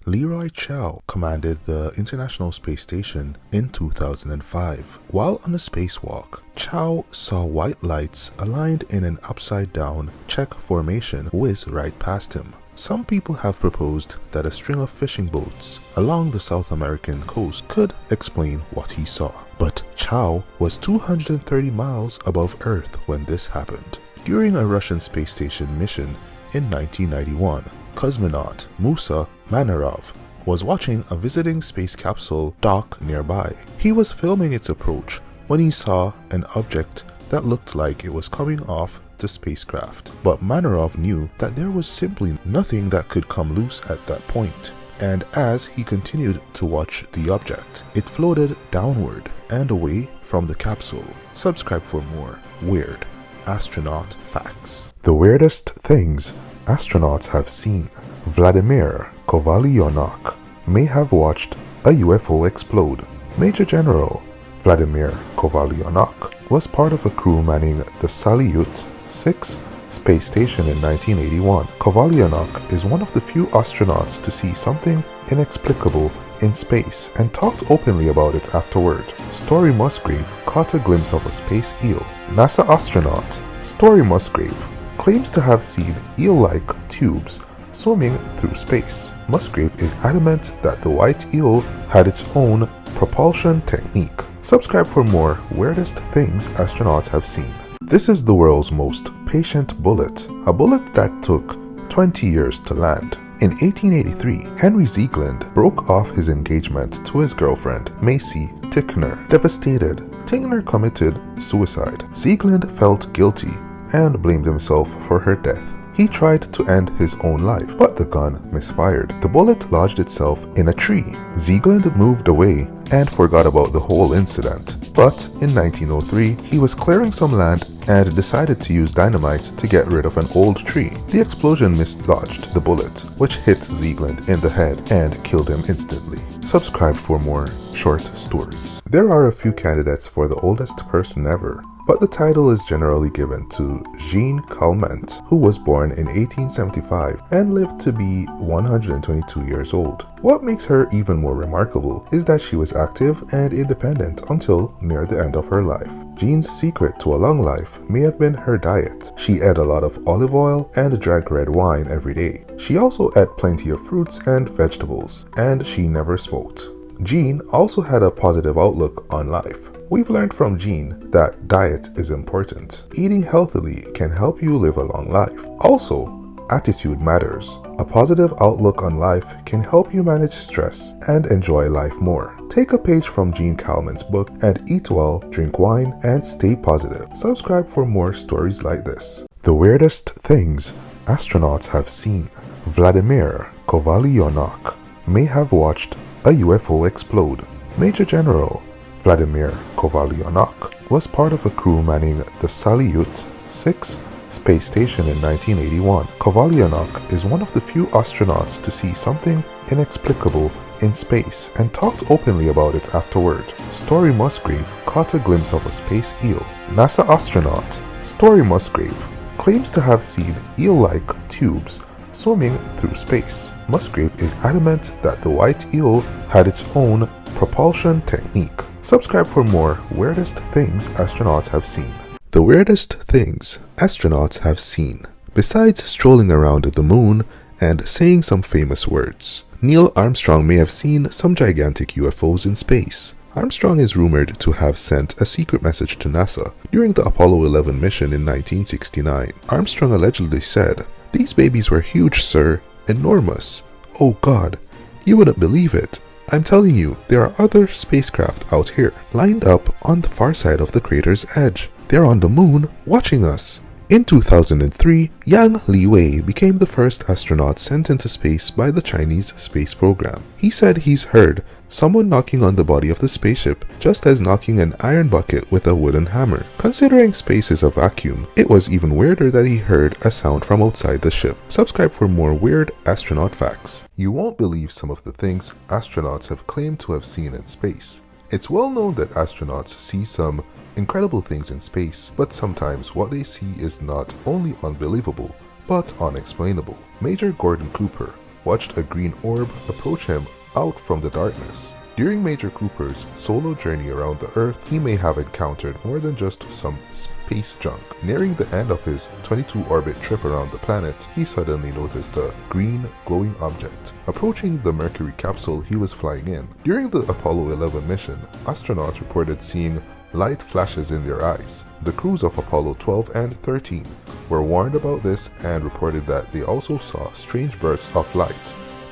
Leroy Chiao commanded the International Space Station in 2005. While on a spacewalk, Chiao saw white lights aligned in an upside-down check formation whiz right past him. Some people have proposed that a string of fishing boats along the South American coast could explain what he saw. But Chiao was 230 miles above Earth when this happened. During a Russian space station mission in 1991, cosmonaut Musa Manarov was watching a visiting space capsule dock nearby. He was filming its approach when he saw an object that looked like it was coming off the spacecraft. But Manarov knew that there was simply nothing that could come loose at that point. And as he continued to watch the object, it floated downward and away from the capsule. Subscribe for more weird astronaut facts. The weirdest things astronauts have seen. Vladimir Kovalyonok may have watched a UFO explode. Major General Vladimir Kovalyonok was part of a crew manning the Salyut 6 space station in 1981. Kovalyonok is one of the few astronauts to see something inexplicable in space and talked openly about it afterward. Story Musgrave caught a glimpse of a space eel. NASA astronaut Story Musgrave claims to have seen eel-like tubes swimming through space. Musgrave is adamant that the white eel had its own propulsion technique. Subscribe for more weirdest things astronauts have seen. This is the world's most patient bullet, a bullet that took 20 years to land. In 1883, Henry Ziegland broke off his engagement to his girlfriend, Macy Tickner. Devastated, Tickner committed suicide. Ziegland felt guilty and blamed himself for her death. He tried to end his own life, but the gun misfired. The bullet lodged itself in a tree. Ziegland moved away and forgot about the whole incident. But in 1903, he was clearing some land and decided to use dynamite to get rid of an old tree. The explosion mislodged the bullet, which hit Ziegland in the head and killed him instantly. Subscribe for more short stories. There are a few candidates for the oldest person ever, but the title is generally given to Jeanne Calment, who was born in 1875 and lived to be 122 years old. What makes her even more remarkable is that she was active and independent until near the end of her life. Jeanne's secret to a long life may have been her diet. She ate a lot of olive oil and drank red wine every day. She also ate plenty of fruits and vegetables, and she never smoked. Jeanne also had a positive outlook on life. We've learned from Jeanne that diet is important. Eating healthily can help you live a long life. Also, attitude matters. A positive outlook on life can help you manage stress and enjoy life more. Take a page from Jeanne Calment's book and eat well, drink wine, and stay positive. Subscribe for more stories like this. The weirdest things astronauts have seen. Vladimir Kovalyonok may have watched a UFO explode. Major General Vladimir Kovalyonok was part of a crew manning the Salyut 6 space station in 1981. Kovalyonok is one of the few astronauts to see something inexplicable in space and talked openly about it afterward. Story Musgrave caught a glimpse of a space eel. NASA astronaut Story Musgrave claims to have seen eel-like tubes swimming through space. Musgrave is adamant that the white eel had its own propulsion technique. Subscribe for more weirdest things astronauts have seen. The weirdest things astronauts have seen. Besides strolling around the moon and saying some famous words, Neil Armstrong may have seen some gigantic UFOs in space. Armstrong is rumored to have sent a secret message to NASA during the Apollo 11 mission in 1969. Armstrong allegedly said, "These babies were huge, sir, enormous. Oh God, you wouldn't believe it. I'm telling you, there are other spacecraft out here, lined up on the far side of the crater's edge. They're on the moon, watching us." In 2003, Yang Liwei became the first astronaut sent into space by the Chinese space program. He said he's heard someone knocking on the body of the spaceship just as knocking an iron bucket with a wooden hammer. Considering space is a vacuum, it was even weirder that he heard a sound from outside the ship. Subscribe for more weird astronaut facts. You won't believe some of the things astronauts have claimed to have seen in space. It's well known that astronauts see some incredible things in space, but sometimes what they see is not only unbelievable, but unexplainable. Major Gordon Cooper, watched a green orb approach him out from the darkness. During Major Cooper's solo journey around the Earth, he may have encountered more than just some space junk. Nearing the end of his 22-orbit trip around the planet, he suddenly noticed a green, glowing object approaching the Mercury capsule he was flying in. During the Apollo 11 mission, astronauts reported seeing light flashes in their eyes. The crews of Apollo 12 and 13 were warned about this and reported that they also saw strange bursts of light,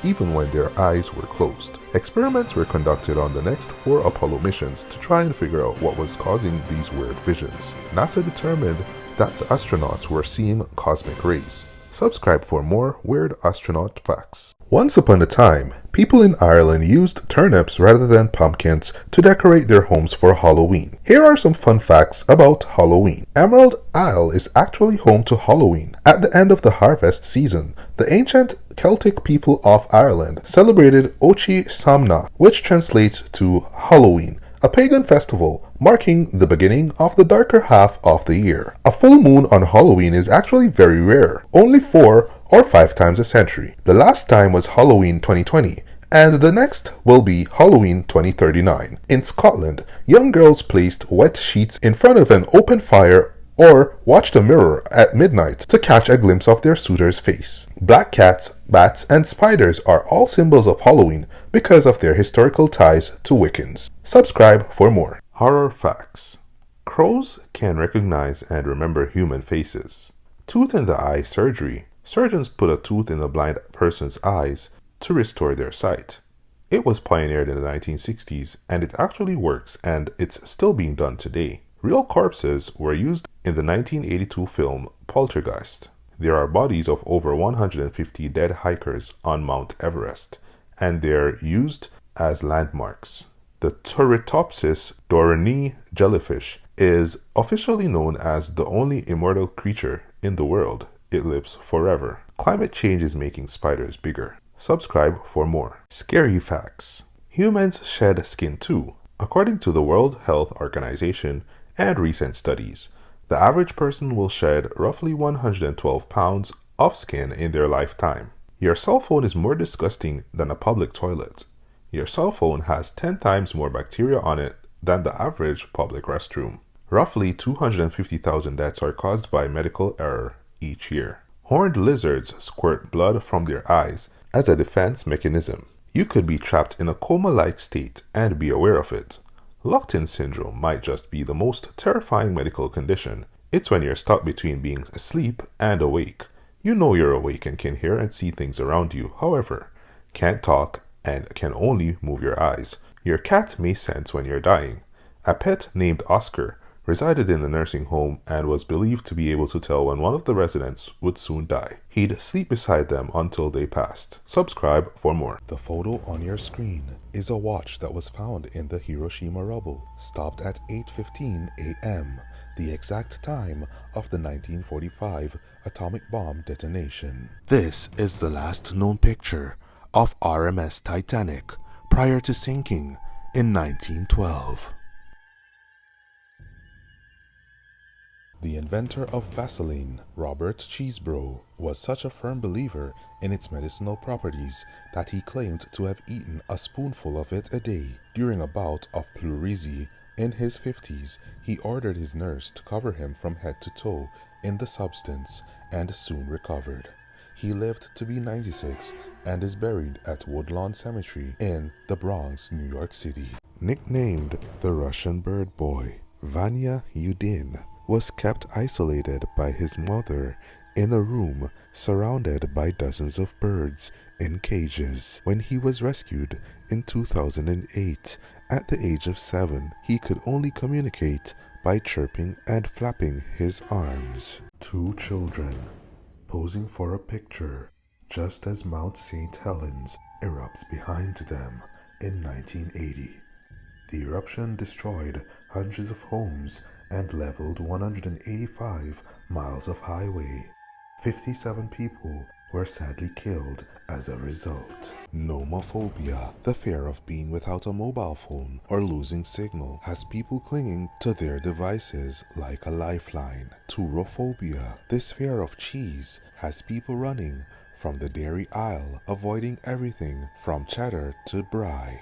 even when their eyes were closed. Experiments were conducted on the next 4 Apollo missions to try and figure out what was causing these weird visions. NASA determined that the astronauts were seeing cosmic rays. Subscribe for more weird astronaut facts. Once upon a time, people in Ireland used turnips rather than pumpkins to decorate their homes for Halloween. Here are some fun facts about Halloween. Emerald Isle is actually home to Halloween. At the end of the harvest season, the ancient Celtic people of Ireland celebrated Ochi Samna, which translates to Halloween, a pagan festival marking the beginning of the darker half of the year. A full moon on Halloween is actually very rare, only 4 or 5 times a century. The last time was Halloween 2020, and the next will be Halloween 2039. In Scotland, young girls placed wet sheets in front of an open fire or watched a mirror at midnight to catch a glimpse of their suitor's face. Black cats, bats, and spiders are all symbols of Halloween because of their historical ties to Wiccans. Subscribe for more. Horror facts. Crows can recognize and remember human faces. Tooth in the eye surgery. Surgeons put a tooth in a blind person's eyes to restore their sight. It was pioneered in the 1960s, and it actually works, and it's still being done today. Real corpses were used in the 1982 film Poltergeist. There are bodies of over 150 dead hikers on Mount Everest, and they're used as landmarks. The Turritopsis dohrnii jellyfish is officially known as the only immortal creature in the world. It lives forever. Climate change is making spiders bigger. Subscribe for more. Scary facts. Humans shed skin too. According to the World Health Organization and recent studies, the average person will shed roughly 112 pounds of skin in their lifetime. Your cell phone is more disgusting than a public toilet. Your cell phone has 10 times more bacteria on it than the average public restroom. Roughly 250,000 deaths are caused by medical error each year. Horned lizards squirt blood from their eyes as a defense mechanism. You could be trapped in a coma-like state and be aware of it. Locked-in syndrome might just be the most terrifying medical condition. It's when you're stuck between being asleep and awake. You know you're awake and can hear and see things around you, however, can't talk and can only move your eyes. Your cat may sense when you're dying. A pet named Oscar resided in a nursing home and was believed to be able to tell when one of the residents would soon die. He'd sleep beside them until they passed. Subscribe for more. The photo on your screen is a watch that was found in the Hiroshima rubble, stopped at 8:15 a.m., the exact time of the 1945 atomic bomb detonation. This is the last known picture of RMS Titanic prior to sinking in 1912. The inventor of Vaseline, Robert Cheesebro, was such a firm believer in its medicinal properties that he claimed to have eaten a spoonful of it a day. During a bout of pleurisy in his 50s, he ordered his nurse to cover him from head to toe in the substance and soon recovered. He lived to be 96 and is buried at Woodlawn Cemetery in the Bronx, New York City. Nicknamed the Russian Bird Boy, Vanya Yudin was kept isolated by his mother in a room surrounded by dozens of birds in cages. When he was rescued in 2008, at the age of 7, he could only communicate by chirping and flapping his arms. 2 children posing for a picture just as Mount St. Helens erupts behind them in 1980. The eruption destroyed hundreds of homes and leveled 185 miles of highway. 57 people were sadly killed as a result. Nomophobia, the fear of being without a mobile phone or losing signal, has people clinging to their devices like a lifeline. Turophobia, this fear of cheese, has people running from the dairy aisle, avoiding everything from cheddar to brie.